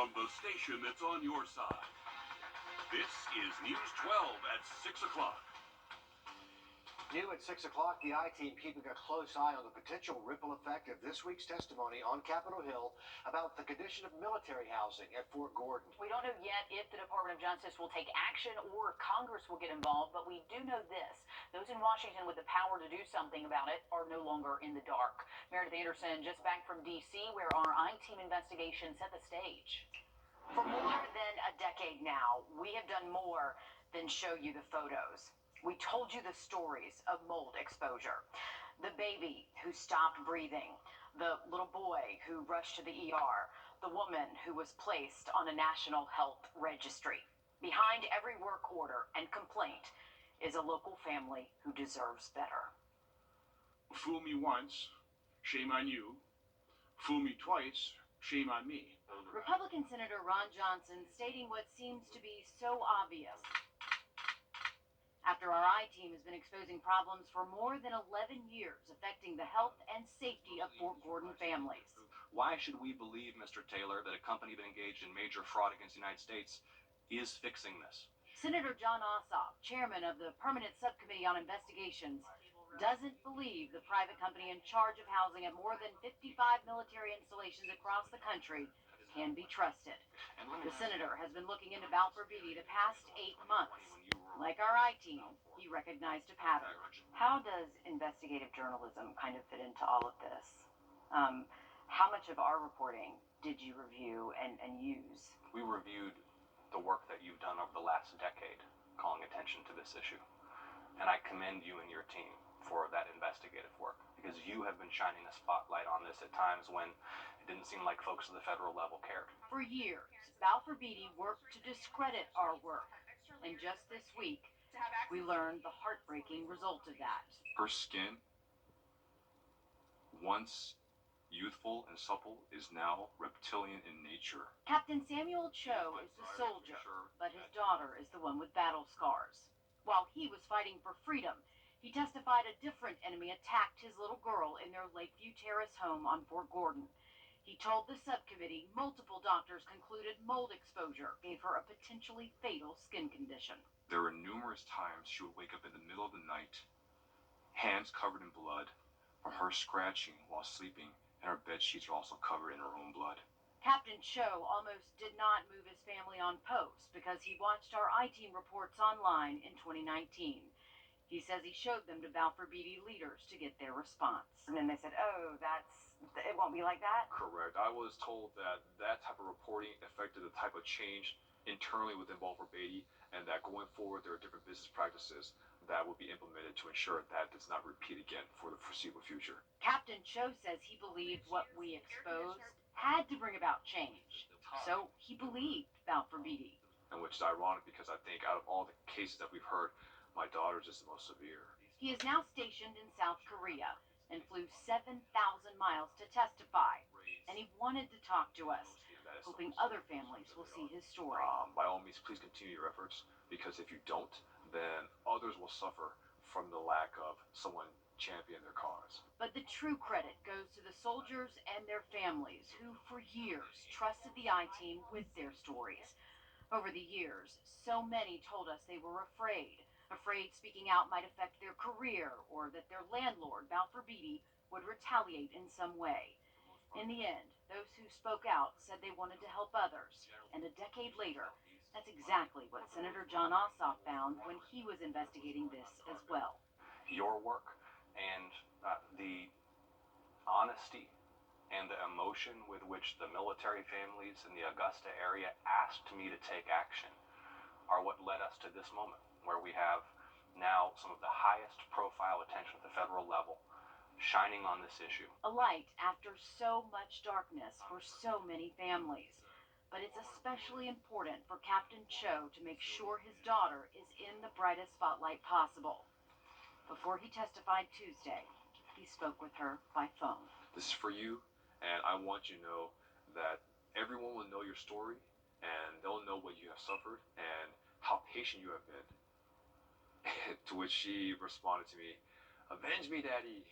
from the station that's on your side. This is News 12 at 6 o'clock. New at 6 o'clock, the I-Team keeping a close eye on the potential ripple effect of this week's testimony on Capitol Hill about the condition of military housing at Fort Gordon. We don't know yet if the Department of Justice will take action or Congress will get involved, but we do know this. Those in Washington with the power to do something about it are no longer in the dark. Meredith Anderson just back from D.C., where our I-Team investigation set the stage. For more than a decade now, we have done more than show you the photos. We told you the stories of mold exposure. The baby who stopped breathing, the little boy who rushed to the ER, the woman who was placed on a national health registry. Behind every work order and complaint is a local family who deserves better. Fool me once, shame on you. Fool me twice, shame on me. Republican Senator Ron Johnson stating what seems to be so obvious. After our I-Team has been exposing problems for more than 11 years affecting the health and safety of Fort Gordon families. Why should we believe, Mr. Taylor, that a company that engaged in major fraud against the United States is fixing this? Senator John Ossoff, chairman of the Permanent Subcommittee on Investigations, doesn't believe the private company in charge of housing at more than 55 military installations across the country can be trusted. The senator has been looking into Wrdw the past 8 months. Like our I-Team, he recognized a pattern. How does investigative journalism kind of fit into all of this? How much of our reporting did you review and use? We reviewed the work that you've done over the last decade, calling attention to this issue. And I commend you and your team for that investigative work, because you have been shining a spotlight on this at times when it didn't seem like folks at the federal level cared. For years, Wrdw worked to discredit our work. And just this week, we learned the heartbreaking result of that. Her skin, once youthful and supple, is now reptilian in nature. Captain Samuel Cho is the soldier, but his daughter is the one with battle scars. While he was fighting for freedom, he testified a different enemy attacked his little girl in their Lakeview Terrace home on Fort Gordon. He told the subcommittee multiple doctors concluded mold exposure gave her a potentially fatal skin condition. There were numerous times she would wake up in the middle of the night, hands covered in blood from her scratching while sleeping, and her bed sheets are also covered in her own blood. Captain Cho almost did not move his family on post because he watched our I-Team reports online in 2019. He says he showed them to Wrdw leaders to get their response. And then they said, oh, it won't be like that? Correct. I was told that that type of reporting affected the type of change internally within Wrdw, and that going forward there are different business practices that will be implemented to ensure that does not repeat again for the foreseeable future. Captain Cho says he believed what we exposed had to bring about change. So he believed Wrdw. And which is ironic because I think out of all the cases that we've heard, my daughter's is the most severe. He is now stationed in South Korea and flew 7,000 miles to testify. And he wanted to talk to us, hoping other families will see his story. By all means, please continue your efforts, because if you don't, then others will suffer from the lack of someone championing their cause. But the true credit goes to the soldiers and their families who, for years, trusted the I-Team with their stories. Over the years, so many told us they were afraid speaking out might affect their career, or that their landlord, Wrdw, would retaliate in some way. In the end, those who spoke out said they wanted to help others, and a decade later, that's exactly what Senator John Ossoff found when he was investigating this as well. Your work and the honesty and the emotion with which the military families in the Augusta area asked me to take action are what led us to this moment, where we have now some of the highest profile attention at the federal level shining on this issue. A light after so much darkness for so many families. But it's especially important for Captain Cho to make sure his daughter is in the brightest spotlight possible. Before he testified Tuesday, he spoke with her by phone. This is for you, and I want you to know that everyone will know your story, and they'll know what you have suffered and how patient you have been. To which she responded to me, "Avenge me, Daddy."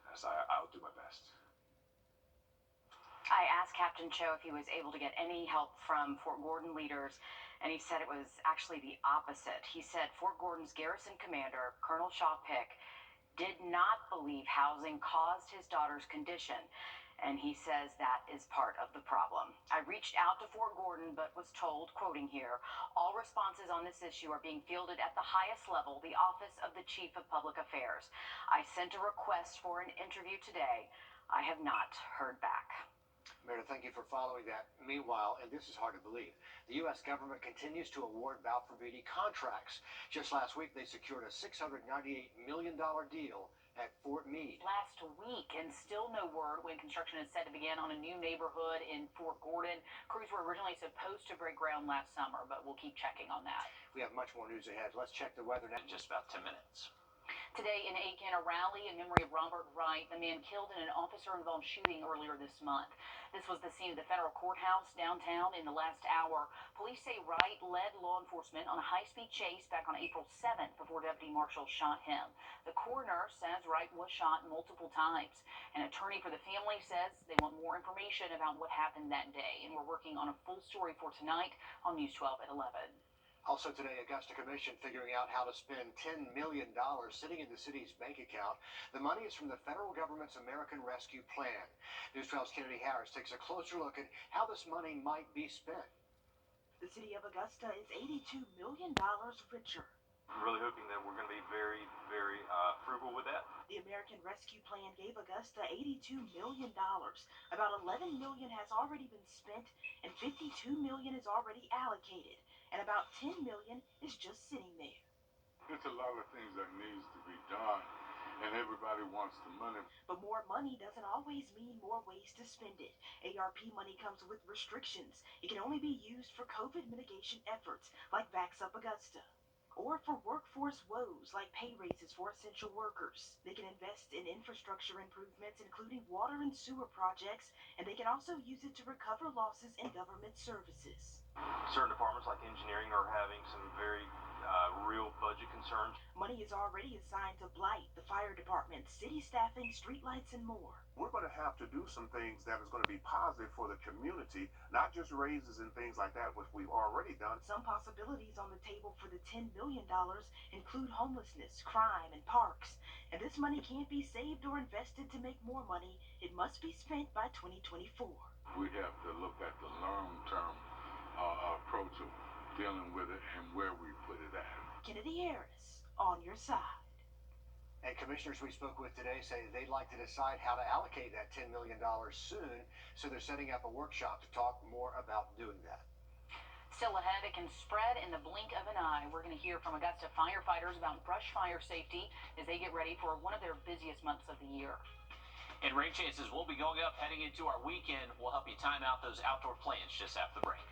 As I'll do my best. I asked Captain Captain Cho if he was able to get any help from Fort Gordon leaders, and he said it was actually the opposite. He said Fort Gordon's garrison commander, Colonel Shaw Pick, did not believe housing caused his daughter's condition, and he says that is part of the problem. I reached out to Fort Gordon but was told, quoting here, all responses on this issue are being fielded at the highest level, the Office of the Chief of Public Affairs. I sent a request for an interview today. I have not heard back. Meredith, thank you for following that. Meanwhile, and this is hard to believe, the U.S. government continues to award Balfour Beatty contracts. Just last week, they secured a $698 million deal at Fort Meade. Last week, and still no word when construction is set to begin on a new neighborhood in Fort Gordon. Crews were originally supposed to break ground last summer, but we'll keep checking on that. We have much more news ahead. Let's check the weather now. In just about 10 minutes. Today in Aiken, a rally in memory of Robert Wright, the man killed in an officer-involved shooting earlier this month. This was the scene of the federal courthouse downtown in the last hour. Police say Wright led law enforcement on a high-speed chase back on April 7th before deputy marshals shot him. The coroner says Wright was shot multiple times. An attorney for the family says they want more information about what happened that day, and we're working on a full story for tonight on News 12 at 11. Also today, Augusta Commission figuring out how to spend $10 million sitting in the city's bank account. The money is from the federal government's American Rescue Plan. News 12's Kennedy Harris takes a closer look at how this money might be spent. The city of Augusta is $82 million richer. I'm really hoping that we're going to be very, very frugal with that. The American Rescue Plan gave Augusta $82 million. About $11 million has already been spent, and $52 million is already allocated, and about $10 million is just sitting there. There's a lot of things that needs to be done, and everybody wants the money. But more money doesn't always mean more ways to spend it. ARP money comes with restrictions. It can only be used for COVID mitigation efforts, like Vax Up Augusta, or for workforce woes, like pay raises for essential workers. They can invest in infrastructure improvements, including water and sewer projects, and they can also use it to recover losses in government services. Certain departments like engineering are having some very real budget concerns. Money is already assigned to Blight, the fire department, city staffing, streetlights, and more. We're going to have to do some things that is going to be positive for the community, not just raises and things like that, which we've already done. Some possibilities on the table for the $10 million include homelessness, crime, and parks. And this money can't be saved or invested to make more money. It must be spent by 2024. We have to look at the long-term approach of dealing with it and where we put it at. Kennedy Harris, on your side. And commissioners we spoke with today say they'd like to decide how to allocate that $10 million soon, so they're setting up a workshop to talk more about doing that. Still ahead, it can spread in the blink of an eye. We're going to hear from Augusta firefighters about brush fire safety as they get ready for one of their busiest months of the year. And rain chances will be going up heading into our weekend. We'll help you time out those outdoor plans just after the break.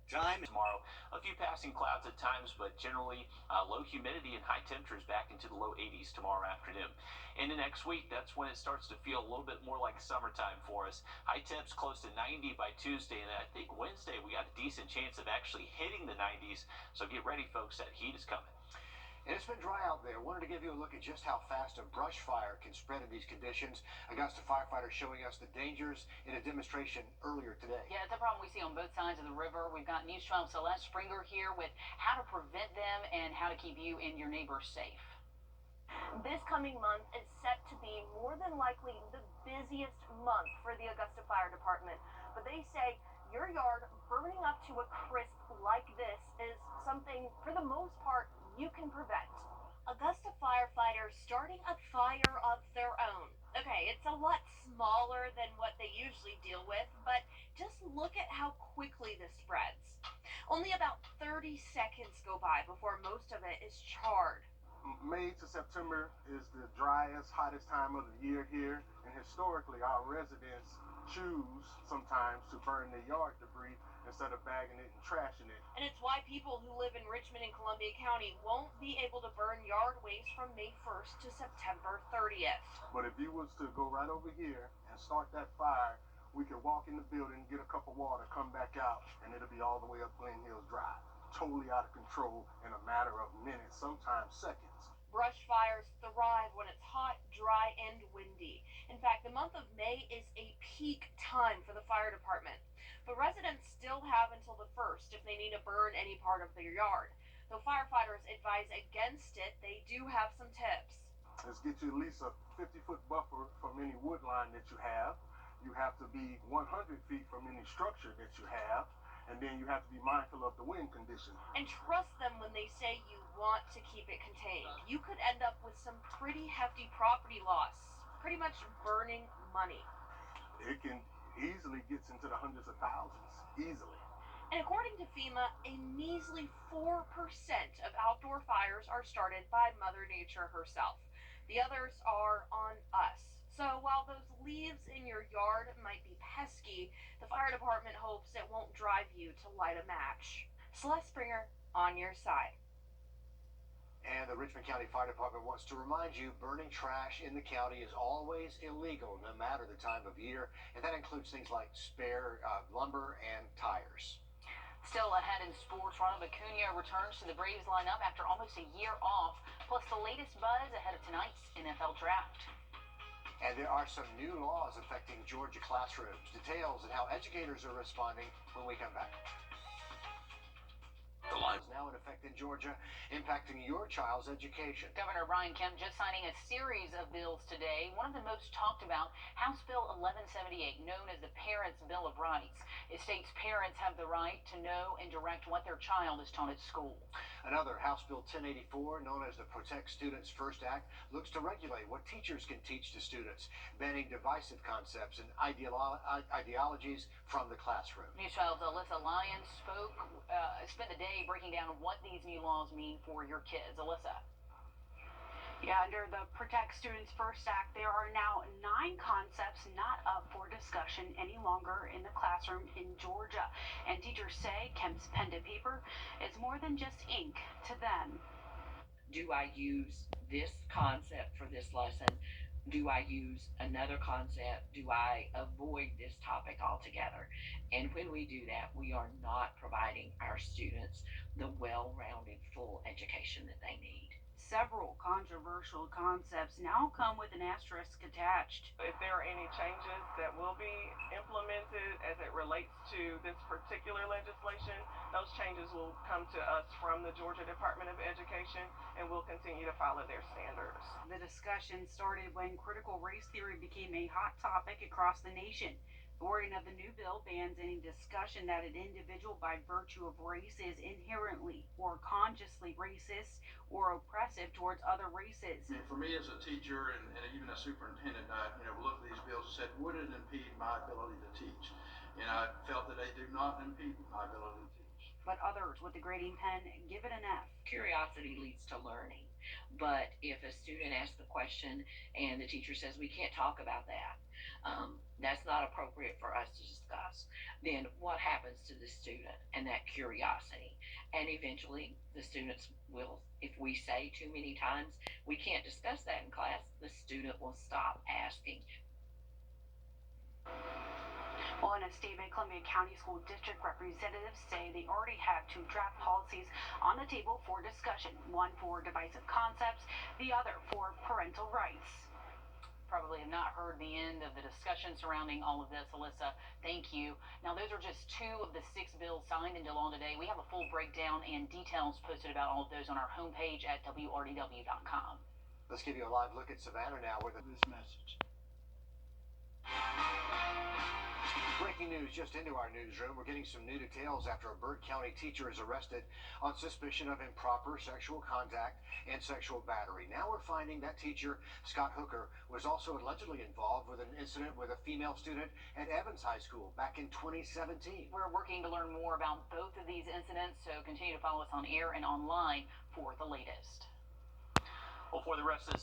Time tomorrow, a few passing clouds at times, but generally low humidity and high temperatures back into the low 80s tomorrow afternoon. Into next week, that's when it starts to feel a little bit more like summertime for us. High temps close to 90 by Tuesday, and I think Wednesday we got a decent chance of actually hitting the 90s. So get ready, folks, that heat is coming. And it's been dry out there. Wanted to give you a look at just how fast a brush fire can spread in these conditions. Augusta firefighters showing us the dangers in a demonstration earlier today. Yeah, it's a problem we see on both sides of the river. We've got News 12 Celeste Springer here with how to prevent them and how to keep you and your neighbors safe. This coming month is set to be more than likely the busiest month for the Augusta Fire Department. But they say your yard burning up to a crisp like this is something, for the most part, you can prevent. Augusta firefighters starting a fire of their own. Okay, it's a lot smaller than what they usually deal with, but just look at how quickly this spreads. Only about 30 seconds go by before most of it is charred. May to September is the driest, hottest time of the year here, and historically our residents choose sometimes to burn their yard debris instead of bagging it and trashing it. And it's why people who live in Richmond and Columbia County won't be able to burn yard waste from May 1st to September 30th. But if you was to go right over here and start that fire, we could walk in the building, get a cup of water, come back out, and it'll be all the way up Glen Hills Drive. Totally out of control in a matter of minutes, sometimes seconds. Brush fires thrive when it's hot, dry, and windy. In fact, the month of May is a ton for the fire department. But residents still have until the 1st if they need to burn any part of their yard. Though firefighters advise against it, they do have some tips. Let's get you at least a 50-foot buffer from any wood line that you have. You have to be 100 feet from any structure that you have. And then you have to be mindful of the wind condition. And trust them when they say you want to keep it contained. You could end up with some pretty hefty property loss. Pretty much burning money. It can easily get into the hundreds of thousands, easily. And according to FEMA, a measly 4% of outdoor fires are started by Mother Nature herself. The others are on us. So while those leaves in your yard might be pesky, the fire department hopes it won't drive you to light a match. Celeste Springer, on your side. And the Richmond County Fire Department wants to remind you burning trash in the county is always illegal, no matter the time of year. And that includes things like spare lumber and tires. Still ahead in sports, Ronald Acuna returns to the Braves lineup after almost a year off, plus the latest buzz ahead of tonight's NFL draft. And there are some new laws affecting Georgia classrooms. Details and how educators are responding when we come back. The law is now in effect in Georgia, impacting your child's education. Governor Brian Kemp just signing a series of bills today. One of the most talked about, House Bill 1178, known as the Parents' Bill of Rights. It states parents have the right to know and direct what their child is taught at school. Another, House Bill 1084, known as the Protect Students First Act, looks to regulate what teachers can teach to students, banning divisive concepts and ideologies from the classroom. News 12's Alyssa Lyons spent the day breaking down what these new laws mean for your kids. Alyssa. Yeah, under the Protect Students First Act, there are now 9 concepts not up for discussion any longer in the classroom in Georgia. And teachers say Kemp's pen to paper is more than just ink to them. Do I use this concept for this lesson? Do I use another concept? Do I avoid this topic altogether? And when we do that, we are not providing our students the well-rounded, full education that they need. Several controversial concepts now come with an asterisk attached. If there are any changes that will be implemented as it relates to this particular legislation, those changes will come to us from the Georgia Department of Education, and we'll continue to follow their standards. The discussion started when critical race theory became a hot topic across the nation. The wording of the new bill bans any discussion that an individual by virtue of race is inherently or consciously racist or oppressive towards other races. I mean, for me as a teacher and even a superintendent, I looked at these bills and said, would it impede my ability to teach? And I felt that they do not impede my ability to teach. But others with the grading pen give it an F. Curiosity leads to learning. But if a student asks the question and the teacher says, we can't talk about that, that's not appropriate for us to discuss, then what happens to the student and that curiosity? And eventually the students will, if we say too many times, we can't discuss that in class, the student will stop asking. Well, in a statement, Columbia County School District representatives say they already have 2 draft policies on the table for discussion, one for divisive concepts, the other for parental rights. Probably have not heard the end of the discussion surrounding all of this, Alyssa. Thank you. Now, those are just 2 of the 6 bills signed into law today. We have a full breakdown and details posted about all of those on our homepage at wrdw.com. Let's give you a live look at Savannah now with this message. Breaking news just into our newsroom. We're getting some new details after a Byrd County teacher is arrested on suspicion of improper sexual contact and sexual battery. Now we're finding that teacher, Scott Hooker, was also allegedly involved with an incident with a female student at Evans High School back in 2017. We're working to learn more about both of these incidents, so continue to follow us on air and online for the latest. Well, for the rest of the